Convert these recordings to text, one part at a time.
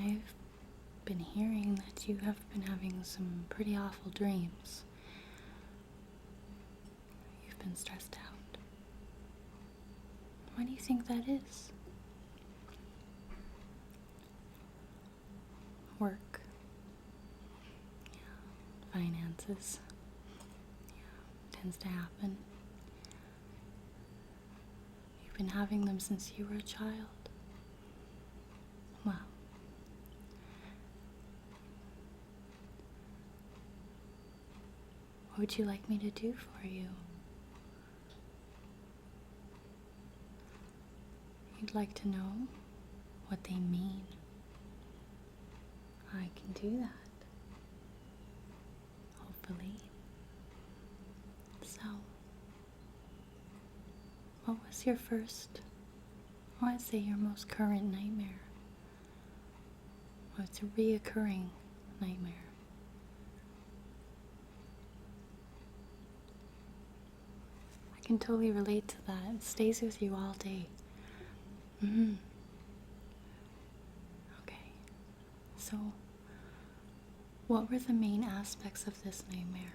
I've been hearing that you have been having some pretty awful dreams. You've been stressed out. Why do you think that is? Work. Yeah. Finances. Yeah. Tends to happen. You've been having them since you were a child. Wow. What would you like me to do for you? You'd like to know what they mean? I can do that. Hopefully. So, what was your first, or I'd say your most current nightmare? What's a reoccurring nightmare? I can totally relate to that. It stays with you all day. Okay. So, what were the main aspects of this nightmare?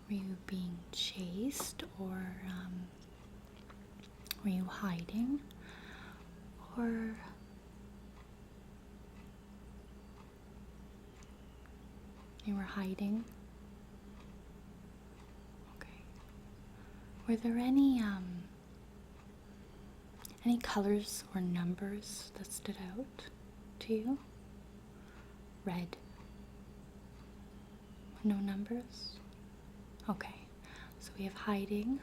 Were you being chased, or were you hiding? Or you were hiding? Okay. Were there any colors or numbers that stood out to you? Red. No numbers? Okay. So we have hiding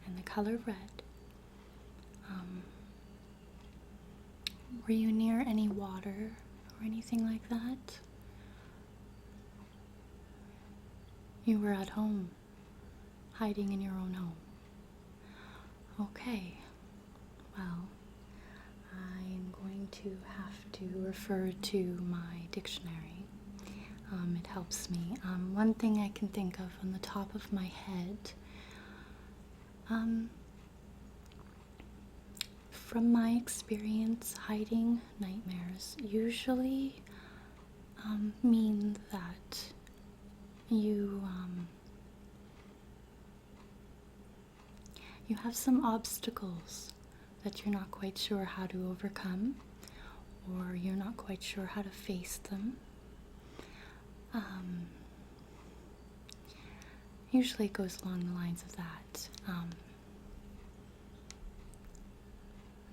and the color red. Were you near any water or anything like that? You were at home, hiding in your own home. Okay. Well, I'm going to have to refer to my dictionary. It helps me. One thing I can think of on the top of my head, from my experience, hiding nightmares usually mean that you have some obstacles that you're not quite sure how to overcome, or you're not quite sure how to face them. Usually it goes along the lines of that.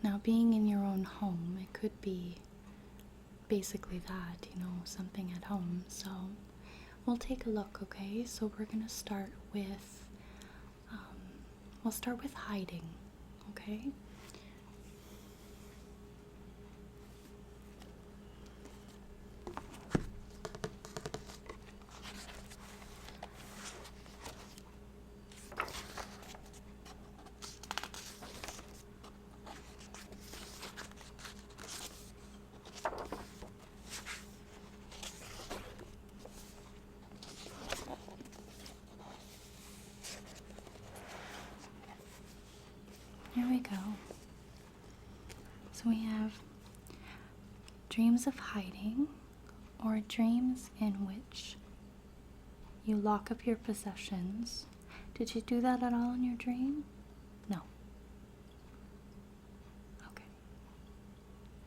Now, being in your own home, it could be basically that, something at home. So we'll take a look, okay? So we're gonna start with, we'll start with hiding, okay? Here we go. So we have dreams of hiding, or dreams in which you lock up your possessions. Did you do that at all in your dream? No. Okay.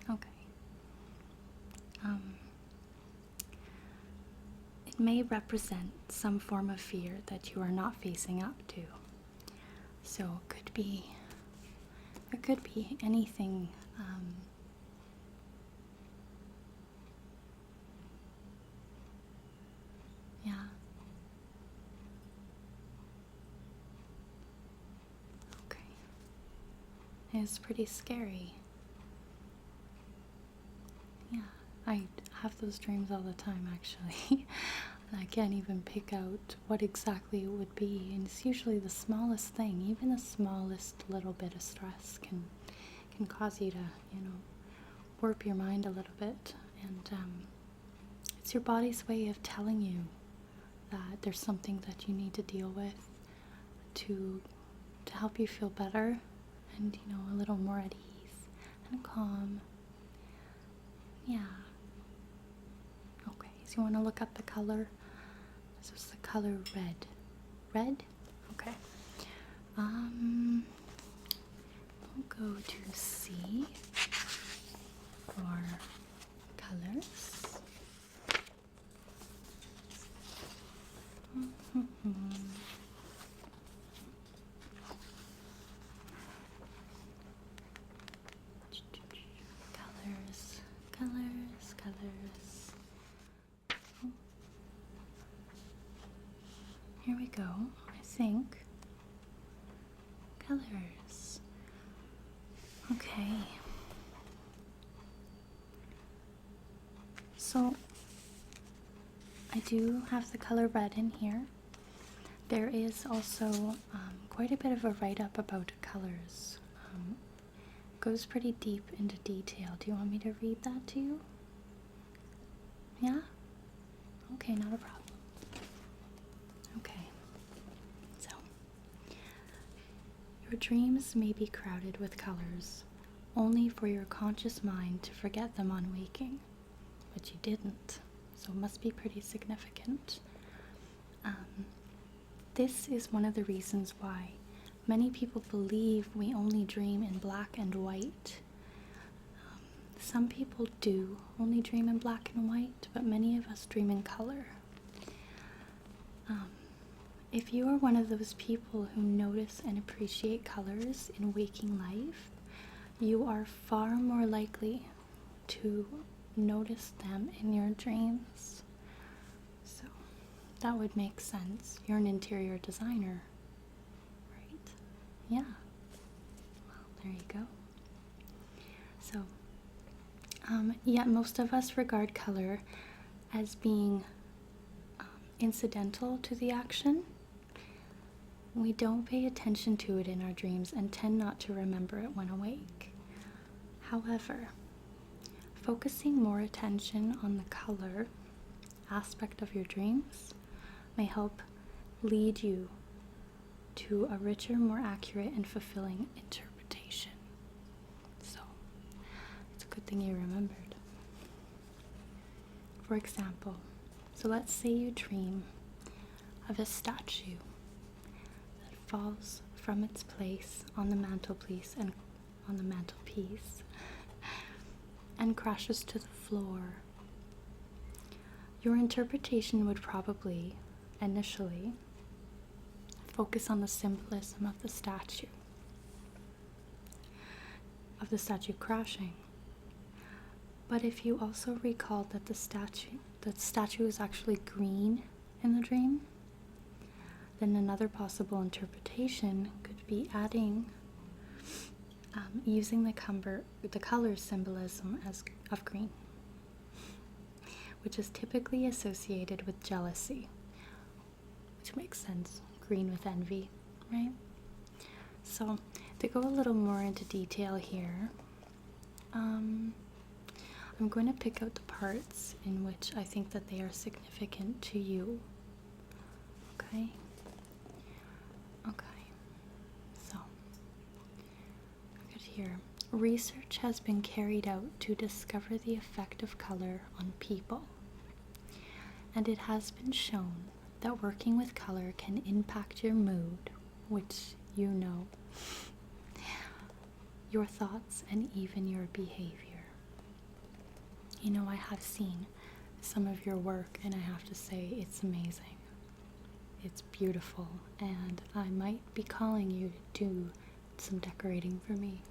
Okay. It may represent some form of fear that you are not facing up to. So it could be anything. Yeah. Okay. It's pretty scary. Yeah, I have those dreams all the time, actually. And I can't even pick out what exactly it would be. And it's usually the smallest thing. Even the smallest little bit of stress can cause you to, warp your mind a little bit. And it's your body's way of telling you that there's something that you need to deal with to help you feel better and, a little more at ease and calm. Yeah. Okay, so you want to look up the color? This is the color red. Red? Okay. We'll go to C for colors. Colors, colors, colors. Oh. Here we go, I think. Colors. Okay. So, I do have the color red in here. There is also quite a bit of a write-up about colors. Goes pretty deep into detail. Do you want me to read that to you? Yeah? Okay, not a problem. Okay. So, your dreams may be crowded with colors, only for your conscious mind to forget them on waking. But you didn't, so it must be pretty significant. This is one of the reasons why many people believe we only dream in black and white. Some people do only dream in black and white, but many of us dream in color. If you are one of those people who notice and appreciate colors in waking life, you are far more likely to notice them in your dreams. So that would make sense. You're an interior designer, right? Yeah. Well, there you go. So, yet most of us regard color as being incidental to the action. We don't pay attention to it in our dreams and tend not to remember it when awake. However, focusing more attention on the color aspect of your dreams may help lead you to a richer, more accurate, and fulfilling interpretation. So, it's a good thing you remembered. For example, so let's say you dream of a statue that falls from its place on the mantelpiece and crashes to the floor. Your interpretation would probably, initially, focus on the symbolism of the statue crashing. But if you also recall that the statue is actually green in the dream, then another possible interpretation could be using the color symbolism of green, which is typically associated with jealousy, which makes sense. Green with envy, right? So, to go a little more into detail here, I'm going to pick out the parts in which I think that they are significant to you. Okay? Okay. So, look at here. Research has been carried out to discover the effect of color on people. And it has been shown that working with color can impact your mood, which you know, your thoughts, and even your behavior. You know, I have seen some of your work, and I have to say it's amazing. It's beautiful, and I might be calling you to do some decorating for me.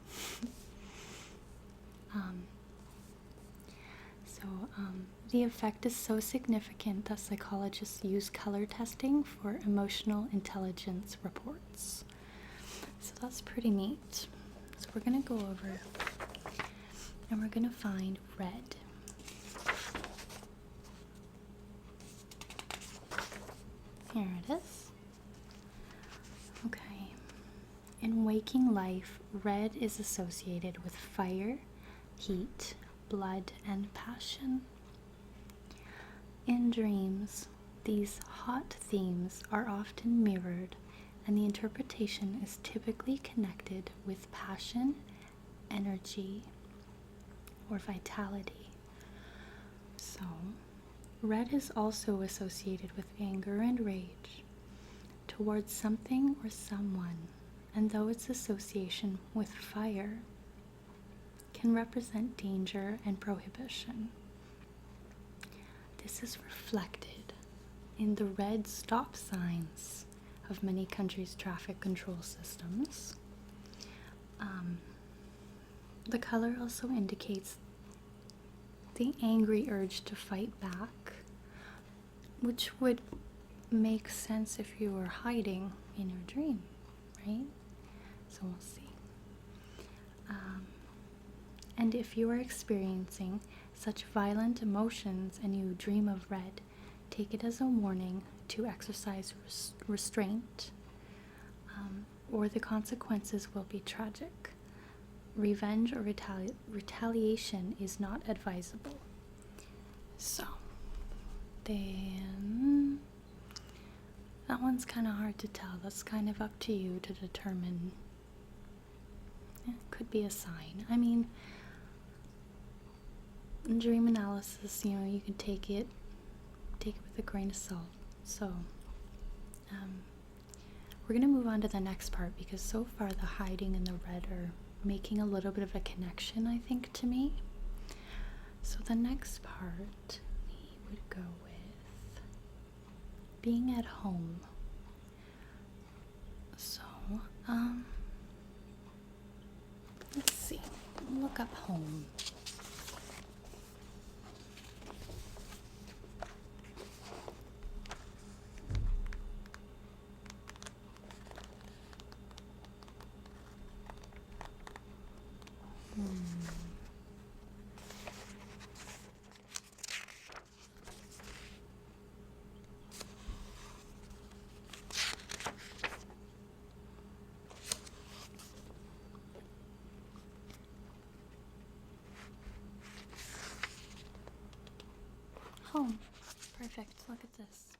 The effect is so significant that psychologists use color testing for emotional intelligence reports. So that's pretty neat. So we're going to go over and we're going to find red. Here it is. Okay. In waking life, red is associated with fire, heat, blood, and passion. In dreams, these hot themes are often mirrored, and the interpretation is typically connected with passion, energy, or vitality. red is also associated with anger and rage towards something or someone, and though its association with fire can represent danger and prohibition. This is reflected in the red stop signs of many countries' traffic control systems. The color also indicates the angry urge to fight back, which would make sense if you were hiding in your dream, right? So we'll see. And if you are experiencing such violent emotions and you dream of red, take it as a warning to exercise restraint, or the consequences will be tragic. Revenge or retaliation is not advisable. So, then that one's kind of hard to tell. That's kind of up to you to determine. It could be a sign. I mean, in dream analysis, you can take it with a grain of salt. So, we're going to move on to the next part because so far the hiding and the red are making a little bit of a connection, I think, to me. So the next part we would go with being at home. So, let's see. Look up home. Home. Perfect. Look at this.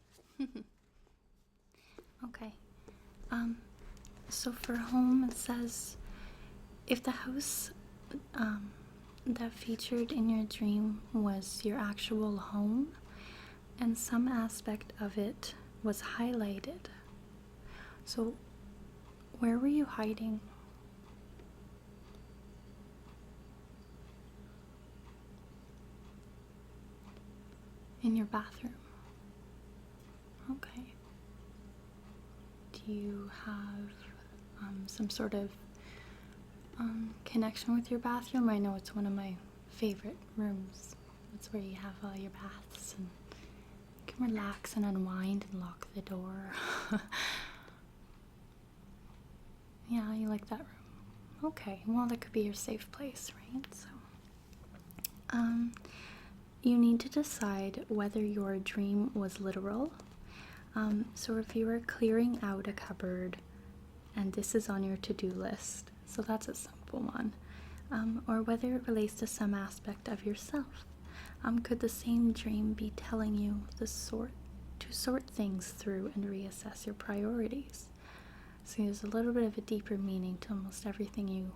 Okay. So for home, it says if the house that featured in your dream was your actual home and some aspect of it was highlighted. So where were you hiding? In your bathroom. Okay. Do you have some sort of connection with your bathroom? I know it's one of my favorite rooms. It's where you have all your baths and you can relax and unwind and lock the door. Yeah, you like that room. Okay, well, that could be your safe place, right? So, you need to decide whether your dream was literal. So if you are clearing out a cupboard and this is on your to-do list, so that's a simple one, or whether it relates to some aspect of yourself. Could the same dream be telling you to sort things through and reassess your priorities? So there's a little bit of a deeper meaning to almost everything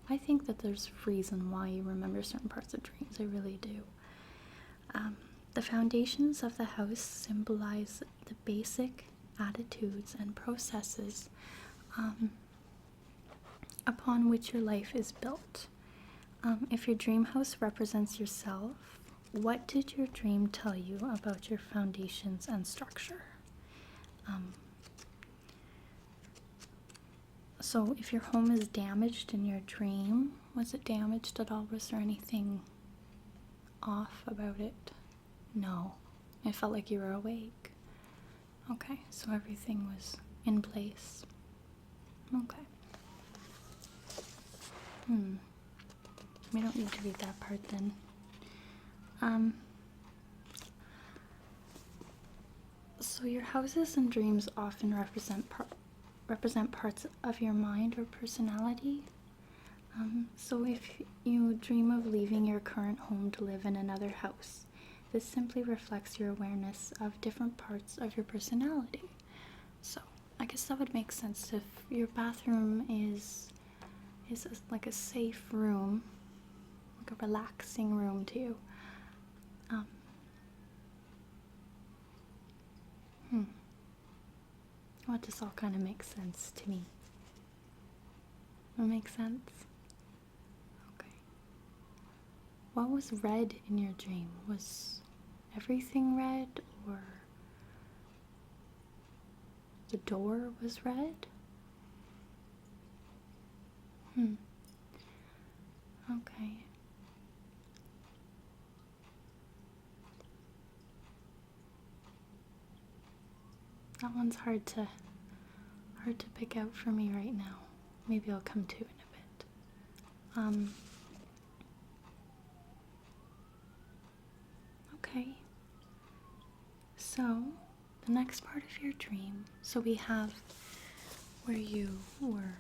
I think that there's a reason why you remember certain parts of dreams. I really do. The foundations of the house symbolize the basic attitudes and processes upon which your life is built. If your dream house represents yourself, what did your dream tell you about your foundations and structure? So if your home is damaged in your dream, was it damaged at all? Was there anything off about it? No. It felt like you were awake. Okay, so everything was in place. Okay. We don't need to read that part then. So your houses and dreams often represent parts of your mind or personality. So if you dream of leaving your current home to live in another house, this simply reflects your awareness of different parts of your personality. So I guess that would make sense if your bathroom is like a safe room, like a relaxing room to you. What this all kind of makes sense to me. It makes sense? Okay. What was red in your dream? Was everything red, or the door was red? Okay. That one's hard to pick out for me right now. Maybe I'll come to it in a bit. Okay. So, the next part of your dream, so we have where you were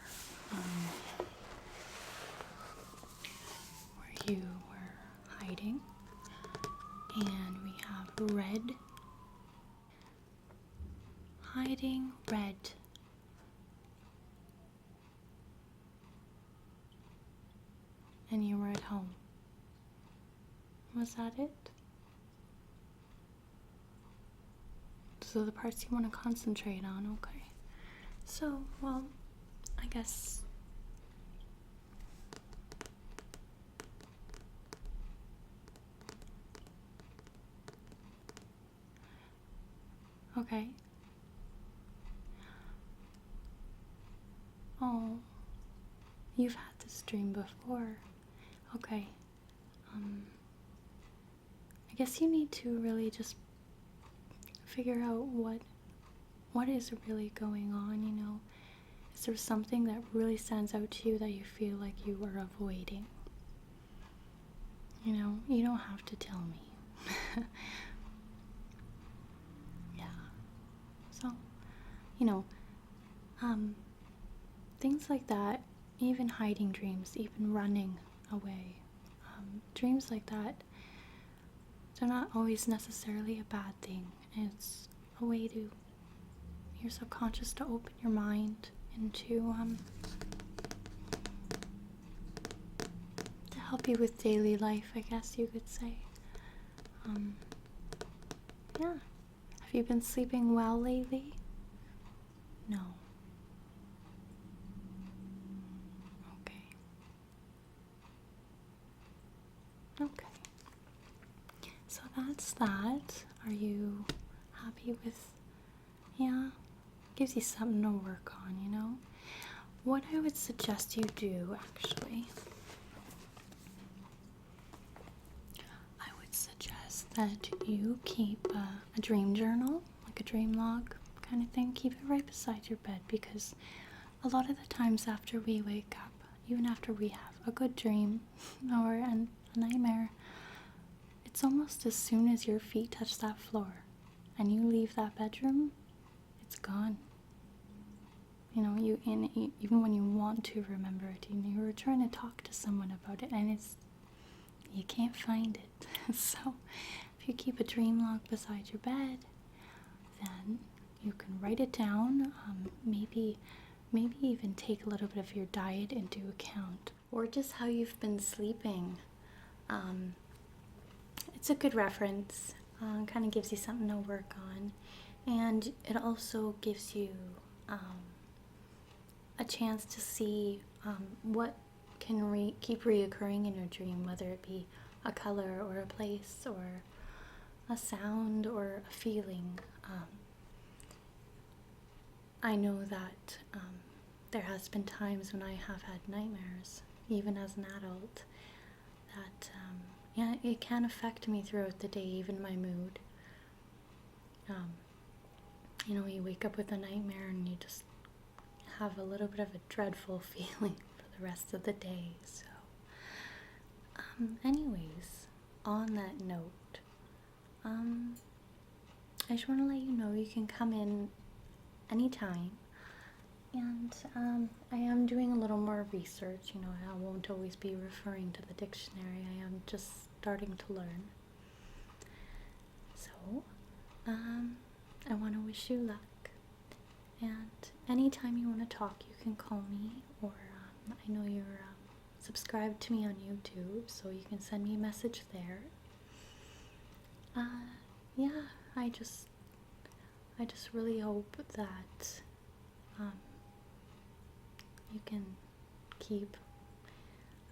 hiding, and we have red, hiding, red, and you were at home. Was that it? So the parts you want to concentrate on, okay. So, well, I guess okay. Oh, you've had this dream before. Okay. I guess you need to really just figure out what is really going on, you know. Is there something that really stands out to you that you feel like you are avoiding? You know, you don't have to tell me. Yeah. So, you know, things like that, even hiding dreams, even running away, dreams like that, they're not always necessarily a bad thing. It's a way to your subconscious to open your mind into to help you with daily life, I guess you could say. Yeah. Have you been sleeping well lately? No. Okay. Okay. So that's that. Are you happy with, yeah? Gives you something to work on, you know? What I would suggest you do, actually, I would suggest that you keep a dream journal, like a dream log kind of thing. Keep it right beside your bed, because a lot of the times after we wake up, even after we have a good dream or a nightmare, it's almost as soon as your feet touch that floor and you leave that bedroom, it's gone. You know, even when you want to remember it, you were trying to talk to someone about it, and you can't find it. So, if you keep a dream log beside your bed, then you can write it down. Maybe even take a little bit of your diet into account, or just how you've been sleeping. It's a good reference. Kind of gives you something to work on, and it also gives you a chance to see what can keep reoccurring in your dream, whether it be a color or a place or a sound or a feeling. I know that there has been times when I have had nightmares, even as an adult, that yeah, it can affect me throughout the day, even my mood. You know, you wake up with a nightmare and you just have a little bit of a dreadful feeling for the rest of the day. So, anyways, on that note, I just want to let you know you can come in anytime, and I am doing a little more research. You know, I won't always be referring to the dictionary. I am just starting to learn. So, I want to wish you luck, and anytime you want to talk, you can call me, or I know you're subscribed to me on YouTube, so you can send me a message there. Yeah, I just really hope that you can keep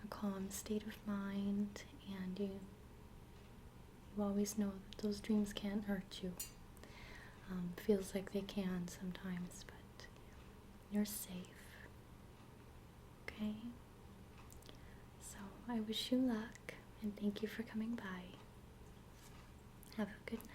a calm state of mind, and you always know that those dreams can't hurt you. Feels like they can sometimes, but you're safe. Okay? So I wish you luck, and thank you for coming by. Have a good night.